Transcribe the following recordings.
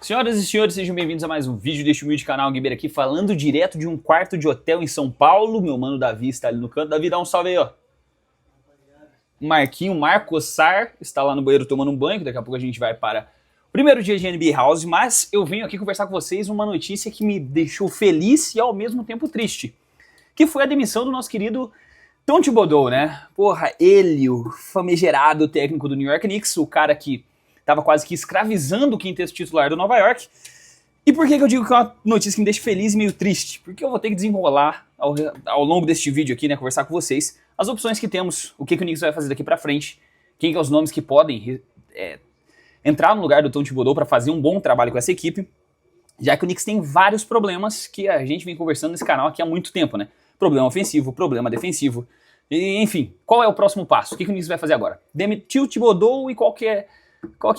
Senhoras e senhores, sejam bem-vindos a mais um vídeo deste humilde canal Gamer aqui, falando direto de um quarto de hotel em São Paulo. Meu mano Davi está ali no canto. Davi, dá um salve aí, ó. Marco Sar está lá no banheiro tomando um banho, que daqui a pouco a gente vai para o primeiro dia de NBA House, mas eu venho aqui conversar com vocês uma notícia que me deixou feliz e ao mesmo tempo triste, que foi a demissão do nosso querido Tom Thibodeau, né? Porra, ele, o famigerado técnico do New York Knicks, o cara que tava quase que escravizando o quinteto titular do Nova York. E por que eu digo que é uma notícia que me deixa feliz e meio triste? Porque eu vou ter que desenrolar ao longo deste vídeo aqui, né, conversar com vocês, as opções que temos, o que o Knicks vai fazer daqui pra frente, quem que é os nomes que podem entrar no lugar do Tom Thibodeau para fazer um bom trabalho com essa equipe, já que o Knicks tem vários problemas que a gente vem conversando nesse canal aqui há muito tempo, né? Problema ofensivo, problema defensivo, e, enfim, qual é o próximo passo? O que o Knicks vai fazer agora? Demitiu o Thibodeau e qual que é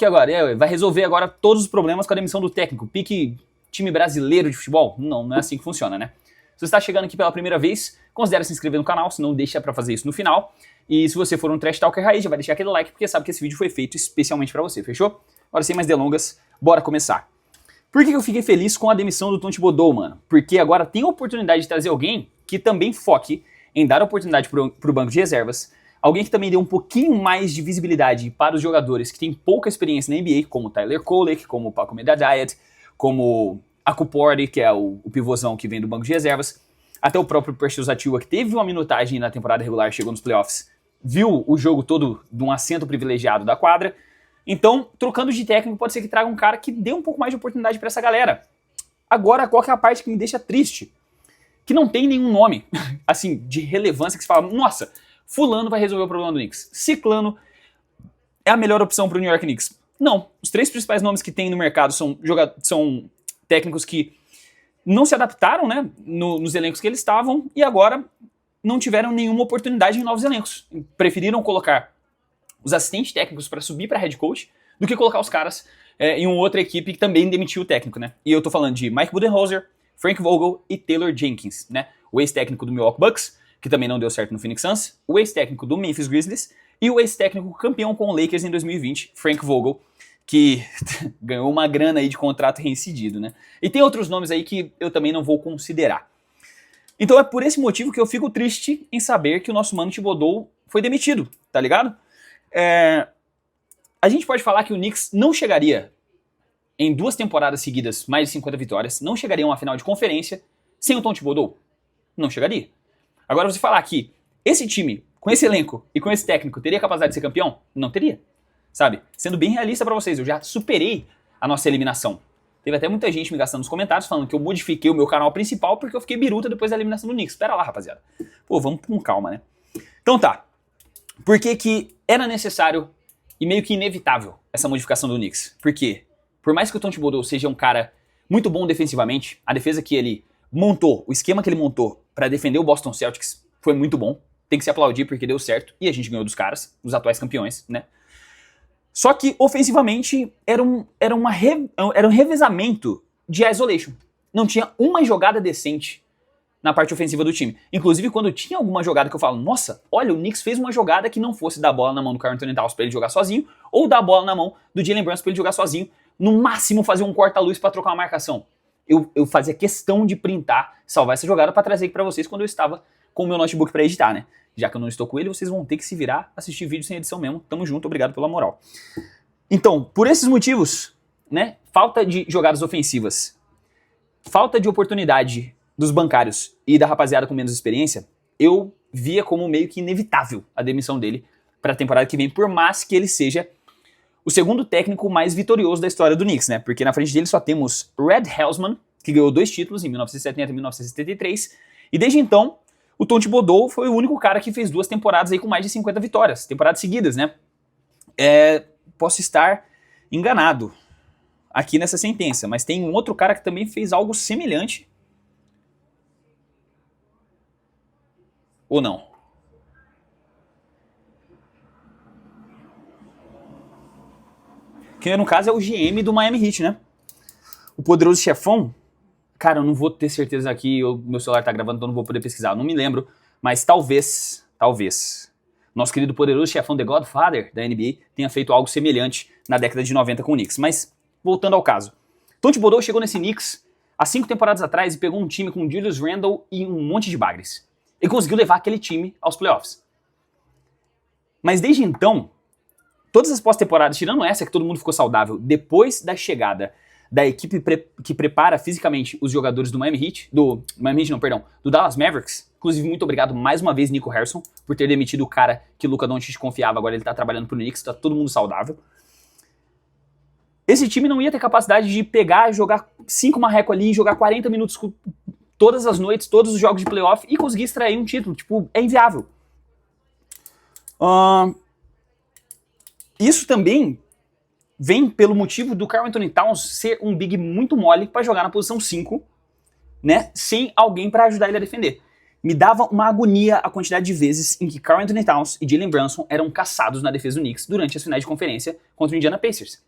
agora? Vai resolver agora todos os problemas com a demissão do técnico? Pique time brasileiro de futebol? Não é assim que funciona, né? Se você está chegando aqui pela primeira vez, considere se inscrever no canal, se não deixa pra fazer isso no final. E se você for um Trash Talker raiz, já vai deixar aquele like, porque sabe que esse vídeo foi feito especialmente pra você, fechou? Agora, sem mais delongas, bora começar. Por que eu fiquei feliz com a demissão do Tom Thibodeau, mano? Porque agora tem a oportunidade de trazer alguém que também foque em dar oportunidade pro banco de reservas, alguém que também dê um pouquinho mais de visibilidade para os jogadores que têm pouca experiência na NBA, como Tyler Kolek, como o Paco Medadiet, como Akuporte, que é o pivôzão que vem do banco de reservas, até o próprio Precious Achiuwa, que teve uma minutagem na temporada regular, chegou nos playoffs, viu o jogo todo de um assento privilegiado da quadra. Então, trocando de técnico, pode ser que traga um cara que dê um pouco mais de oportunidade para essa galera. Agora, qual que é a parte que me deixa triste? Que não tem nenhum nome, assim, de relevância que se fala, nossa, fulano vai resolver o problema do Knicks, ciclano é a melhor opção para o New York Knicks. Não, os três principais nomes que tem no mercado são técnicos que não se adaptaram, né, nos elencos que eles estavam e agora não tiveram nenhuma oportunidade em novos elencos. Preferiram colocar os assistentes técnicos para subir para head coach do que colocar os caras em uma outra equipe que também demitiu o técnico, né? E eu tô falando de Mike Budenholzer, Frank Vogel e Taylor Jenkins, né? O ex-técnico do Milwaukee Bucks, que também não deu certo no Phoenix Suns, o ex-técnico do Memphis Grizzlies e o ex-técnico campeão com o Lakers em 2020, Frank Vogel, que ganhou uma grana aí de contrato reincidido, né? E tem outros nomes aí que eu também não vou considerar. Então é por esse motivo que eu fico triste em saber que o nosso mano Thibodeau foi demitido, tá ligado? A gente pode falar que o Knicks não chegaria em 2 temporadas seguidas mais de 50 vitórias, não chegaria a uma final de conferência sem o Tom Thibodeau. Não chegaria. Agora você falar que esse time, com esse elenco e com esse técnico, teria capacidade de ser campeão? Não teria. Sabe? Sendo bem realista pra vocês, eu já superei a nossa eliminação. Teve até muita gente me gastando nos comentários falando que eu modifiquei o meu canal principal porque eu fiquei biruta depois da eliminação do Knicks. Espera lá, rapaziada. Pô, vamos com calma, né? Então tá. Por que era necessário e meio que inevitável essa modificação do Knicks? Por quê? Por mais que o Tom Thibodeau seja um cara muito bom defensivamente, a defesa que ele montou, o esquema que ele montou pra defender o Boston Celtics foi muito bom. Tem que se aplaudir porque deu certo e a gente ganhou dos caras, dos atuais campeões, né? Só que ofensivamente era um revezamento de isolation. Não tinha uma jogada decente na parte ofensiva do time. Inclusive, quando tinha alguma jogada que eu falo, nossa, olha, o Knicks fez uma jogada que não fosse dar a bola na mão do Karl Anthony Towns pra ele jogar sozinho, ou dar a bola na mão do Jalen Brunson pra ele jogar sozinho, no máximo fazer um corta-luz pra trocar uma marcação. Eu fazia questão de printar, salvar essa jogada pra trazer aqui pra vocês quando eu estava com o meu notebook pra editar, né? Já que eu não estou com ele, vocês vão ter que se virar, assistir vídeo sem edição mesmo. Tamo junto, obrigado pela moral. Então, por esses motivos, né, falta de jogadas ofensivas, falta de oportunidade dos bancários e da rapaziada com menos experiência, eu via como meio que inevitável a demissão dele para a temporada que vem, por mais que ele seja o segundo técnico mais vitorioso da história do Knicks, né? Porque na frente dele só temos Red Hausman, que ganhou 2 títulos em 1970 e 1973, e desde então o Tom Thibodeau foi o único cara que fez 2 temporadas aí com mais de 50 vitórias, temporadas seguidas, né? Posso estar enganado aqui nessa sentença, mas tem um outro cara que também fez algo semelhante. Ou não? Que no caso é o GM do Miami Heat, né? O poderoso chefão. Cara, eu não vou ter certeza aqui, meu celular tá gravando, então não vou poder pesquisar, eu não me lembro, mas talvez, nosso querido poderoso chefão The Godfather da NBA tenha feito algo semelhante na década de 90 com o Knicks. Mas, voltando ao caso, Tom Thibodeau chegou nesse Knicks há 5 temporadas atrás e pegou um time com Julius Randle e um monte de bagres. E conseguiu levar aquele time aos playoffs. Mas desde então, todas as pós-temporadas, tirando essa que todo mundo ficou saudável, depois da chegada da equipe que prepara fisicamente os jogadores do Miami Heat, do Dallas Mavericks, inclusive muito obrigado mais uma vez Nico Harrison por ter demitido o cara que o Luka Doncic confiava, agora ele tá trabalhando pro Knicks, tá todo mundo saudável. Esse time não ia ter capacidade de pegar, jogar 5 marreco ali, jogar 40 minutos todas as noites, todos os jogos de playoff e conseguir extrair um título. Tipo, é inviável. Isso também vem pelo motivo do Karl Anthony Towns ser um big muito mole para jogar na posição 5, né, sem alguém para ajudar ele a defender. Me dava uma agonia a quantidade de vezes em que Karl Anthony Towns e Jalen Brunson eram caçados na defesa do Knicks durante as finais de conferência contra o Indiana Pacers.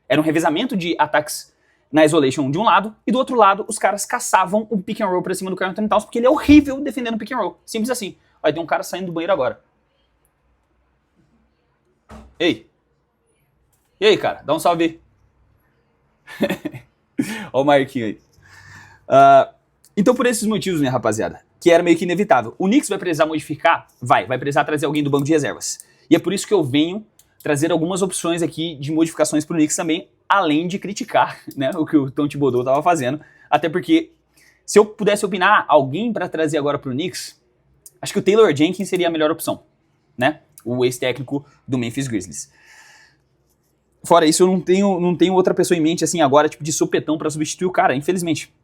Era um revezamento de ataques na isolation de um lado, e do outro lado os caras caçavam o pick and roll pra cima do Karl Anthony Towns, porque ele é horrível defendendo o pick and roll. Simples assim. Vai ter um cara saindo do banheiro agora. Ei. E aí, cara? Dá um salve aí. Ó o Marquinho aí. Então por esses motivos, minha rapaziada, que era meio que inevitável. O Knicks vai precisar modificar? Vai precisar trazer alguém do banco de reservas. E é por isso que eu venho trazer algumas opções aqui de modificações pro Knicks também, além de criticar, né, o que o Tom Thibodeau tava fazendo. Até porque, se eu pudesse opinar alguém para trazer agora pro Knicks, acho que o Taylor Jenkins seria a melhor opção, né? O ex-técnico do Memphis Grizzlies. Fora isso, eu não tenho outra pessoa em mente assim agora, tipo de supetão para substituir o cara, infelizmente.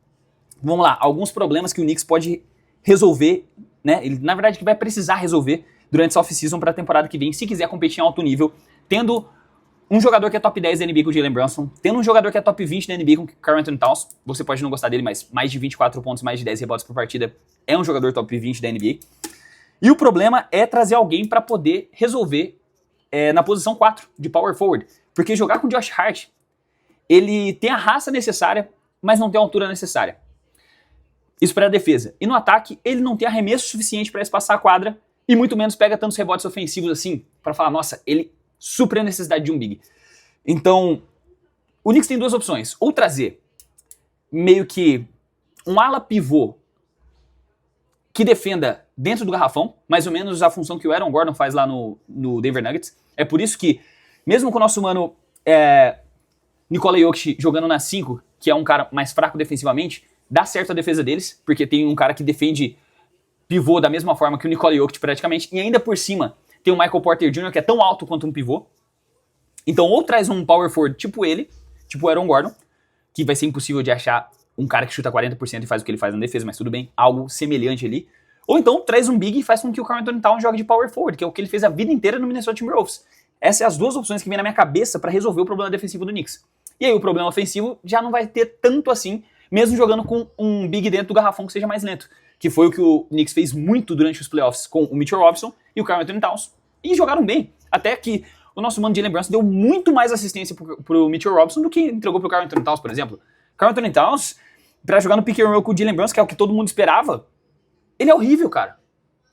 Vamos lá, alguns problemas que o Knicks pode resolver, né? Ele, na verdade, que vai precisar resolver durante essa off-season para a temporada que vem, se quiser competir em alto nível, tendo um jogador que é top 10 da NBA com o Jalen Brunson, tendo um jogador que é top 20 da NBA com o Karl Anthony Towns, você pode não gostar dele, mas mais de 24 pontos, mais de 10 rebotes por partida, é um jogador top 20 da NBA. E o problema é trazer alguém para poder resolver na posição 4 de power forward, porque jogar com Josh Hart, ele tem a raça necessária, mas não tem a altura necessária. Isso para a defesa. E no ataque, ele não tem arremesso suficiente para espaçar a quadra, e muito menos pega tantos rebotes ofensivos assim, para falar, nossa, ele supre a necessidade de um big. Então, o Knicks tem duas opções. Ou trazer meio que um ala pivô que defenda dentro do garrafão, mais ou menos a função que o Aaron Gordon faz lá no Denver Nuggets. É por isso que, mesmo com o nosso mano Nikola Jokic jogando na 5, que é um cara mais fraco defensivamente, dá certo a defesa deles, porque tem um cara que defende pivô da mesma forma que o Nikola Jokic praticamente, e ainda por cima tem o Michael Porter Jr., que é tão alto quanto um pivô. Então ou traz um power forward tipo ele, tipo o Aaron Gordon, que vai ser impossível de achar um cara que chuta 40% e faz o que ele faz na defesa, mas tudo bem, algo semelhante ali. Ou então traz um big e faz com que o Karl Anthony Towns jogue de power forward, que é o que ele fez a vida inteira no Minnesota Timberwolves. Essas são as duas opções que vem na minha cabeça para resolver o problema defensivo do Knicks. E aí o problema ofensivo já não vai ter tanto assim, mesmo jogando com um big dentro do garrafão que seja mais lento, que foi o que o Knicks fez muito durante os playoffs com o Mitchell Robinson e o Karl Anthony Towns, e jogaram bem, até que o nosso mano Jalen Brunson deu muito mais assistência pro Mitchell Robinson do que entregou pro Karl Anthony Towns, por exemplo. Karl Anthony Towns, pra jogar no pick and roll com o Jalen Brunson, que é o que todo mundo esperava, ele é horrível, cara.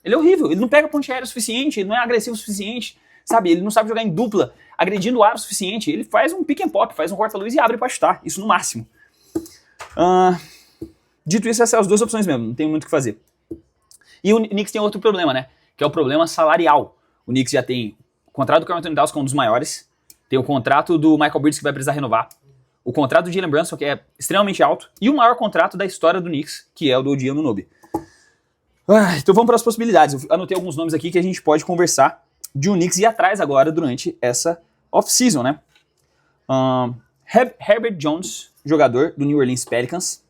Ele é horrível, ele não pega ponte aérea o suficiente, ele não é agressivo o suficiente, sabe? Ele não sabe jogar em dupla, agredindo o ar o suficiente, ele faz um pick and pop, faz um corta-luz e abre pra chutar, isso no máximo. Dito isso, essas são as duas opções mesmo, não tem muito o que fazer. E o Knicks tem outro problema, né? Que é o problema salarial. O Knicks já tem o contrato do Karl Anthony Towns, que é um dos maiores, tem o contrato do Michael Bridges, que vai precisar renovar, o contrato do Jalen Brunson, que é extremamente alto, e o maior contrato da história do Knicks, que é o do OG Anunoby. Então vamos para as possibilidades. Eu anotei alguns nomes aqui que a gente pode conversar de um Knicks ir atrás agora durante essa off-season, né? Herbert Jones, jogador do New Orleans Pelicans.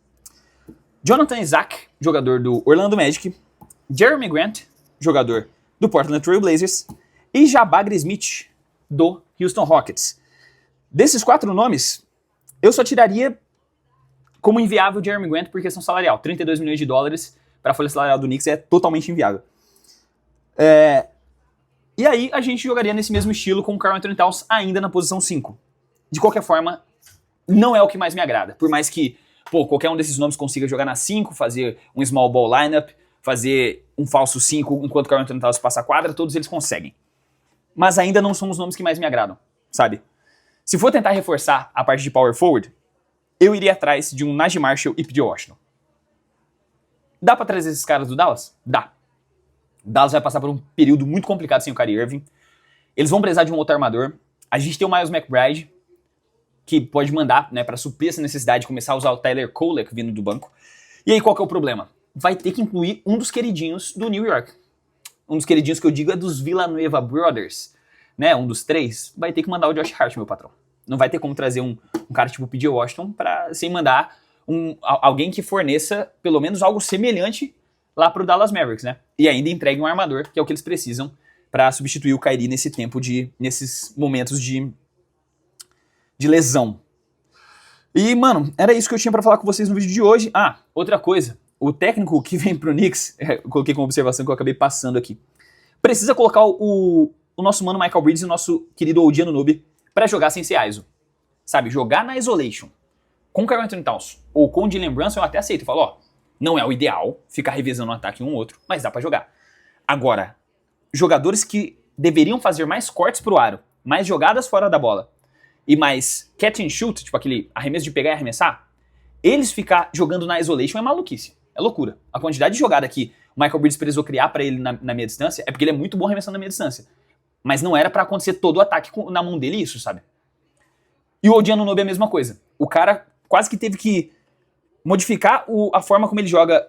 Jonathan Isaac, jogador do Orlando Magic. Jeremy Grant, jogador do Portland Trail Blazers. E Jabari Smith, do Houston Rockets. Desses 4 nomes, eu só tiraria como inviável o Jeremy Grant por questão salarial. 32 milhões de dólares para a folha salarial do Knicks é totalmente inviável. E aí a gente jogaria nesse mesmo estilo com o Karl Anthony Towns ainda na posição 5. De qualquer forma, não é o que mais me agrada. Por mais que qualquer um desses nomes consiga jogar na 5, fazer um small ball lineup, fazer um falso 5 enquanto o Karl Anthony Towns passa a quadra, todos eles conseguem. Mas ainda não são os nomes que mais me agradam, sabe? Se for tentar reforçar a parte de power forward, eu iria atrás de um Najee Marshall e P.J. Washington. Dá pra trazer esses caras do Dallas? Dá. O Dallas vai passar por um período muito complicado sem o Kyrie Irving. Eles vão precisar de um outro armador. A gente tem o Miles McBride, que pode mandar, né, pra suprir essa necessidade de começar a usar o Tyler Kolek vindo do banco. E aí, qual que é o problema? Vai ter que incluir um dos queridinhos do New York. Um dos queridinhos que eu digo é dos Villanueva Brothers, né, um dos 3. Vai ter que mandar o Josh Hart, meu patrão. Não vai ter como trazer um cara tipo o P.J. Washington sem mandar alguém que forneça pelo menos algo semelhante lá pro Dallas Mavericks, né? E ainda entregue um armador, que é o que eles precisam para substituir o Kyrie nesses momentos de lesão. E, mano, era isso que eu tinha pra falar com vocês no vídeo de hoje. Ah, outra coisa. O técnico que vem pro Knicks, eu coloquei como observação que eu acabei passando aqui, precisa colocar o nosso mano Michael Bridges e o nosso querido OG Anunoby pra jogar sem ser ISO. Sabe, jogar na isolation. Com o Karl Anthony Towns ou com o Jalen Brunson eu até aceito. Eu falo, ó, não é o ideal ficar revezando um ataque um outro, mas dá pra jogar. Agora, jogadores que deveriam fazer mais cortes pro aro, mais jogadas fora da bola, e mais catch and shoot, tipo aquele arremesso de pegar e arremessar, eles ficar jogando na isolation é maluquice, é loucura. A quantidade de jogada que o Michael Bridges precisou criar pra ele na meia distância é porque ele é muito bom arremessando na meia distância. Mas não era pra acontecer todo o ataque na mão dele isso, sabe? E o OG Anunoby é a mesma coisa. O cara quase que teve que modificar a forma como ele joga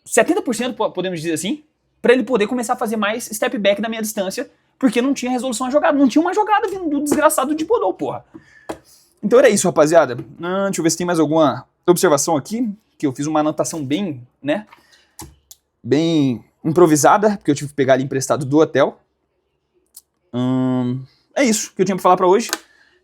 70%, podemos dizer assim, pra ele poder começar a fazer mais step back na meia distância, porque não tinha resolução à jogada. Não tinha uma jogada vindo do desgraçado de Bodô, porra. Então era isso, rapaziada. Deixa eu ver se tem mais alguma observação aqui, que eu fiz uma anotação bem, né, bem improvisada, porque eu tive que pegar ali emprestado do hotel. É isso que eu tinha pra falar pra hoje.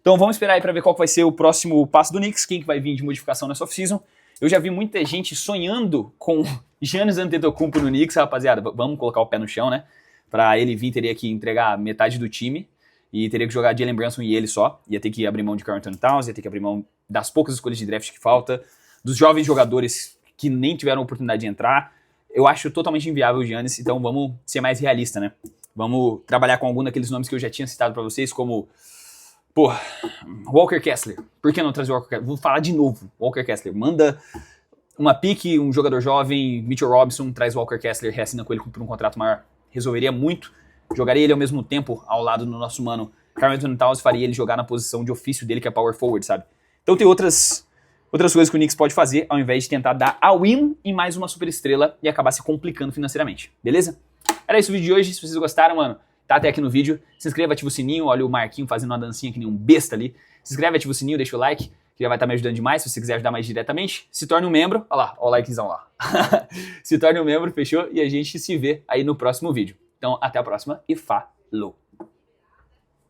Então vamos esperar aí pra ver qual vai ser o próximo passo do Knicks, quem que vai vir de modificação nessa off-season. Eu já vi muita gente sonhando com Giannis Antetokounmpo no Knicks, rapaziada. Vamos colocar o pé no chão, né? Pra ele vir, teria que entregar metade do time e teria que jogar Jalen Brunson e ele só. Ia ter que abrir mão de Karl Anthony Towns, ia ter que abrir mão das poucas escolhas de draft que falta, dos jovens jogadores que nem tiveram oportunidade de entrar. Eu acho totalmente inviável o Giannis, então vamos ser mais realista, né? Vamos trabalhar com algum daqueles nomes que eu já tinha citado pra vocês, como, pô, Walker Kessler. Por que não trazer o Walker Kessler? Vou falar de novo, Walker Kessler. Manda uma pique, um jogador jovem, Mitchell Robinson, traz o Walker Kessler, reassina com ele por um contrato maior. Resolveria muito. Jogaria ele ao mesmo tempo ao lado do nosso mano Karl Anthony Towns, faria ele jogar na posição de ofício dele, que é power forward, sabe? Então tem outras coisas que o Knicks pode fazer, ao invés de tentar dar a win em mais uma super estrela e acabar se complicando financeiramente, beleza? Era isso o vídeo de hoje. Se vocês gostaram, mano, tá até aqui no vídeo. Se inscreva, ativa o sininho, olha o Marquinho fazendo uma dancinha que nem um besta ali. Se inscreve, ativa o sininho, deixa o like, que já vai estar me ajudando demais. Se você quiser ajudar mais diretamente, se torne um membro. Olha lá, olha o likezão lá. Se torne um membro, fechou? E a gente se vê aí no próximo vídeo. Então, até a próxima e falou!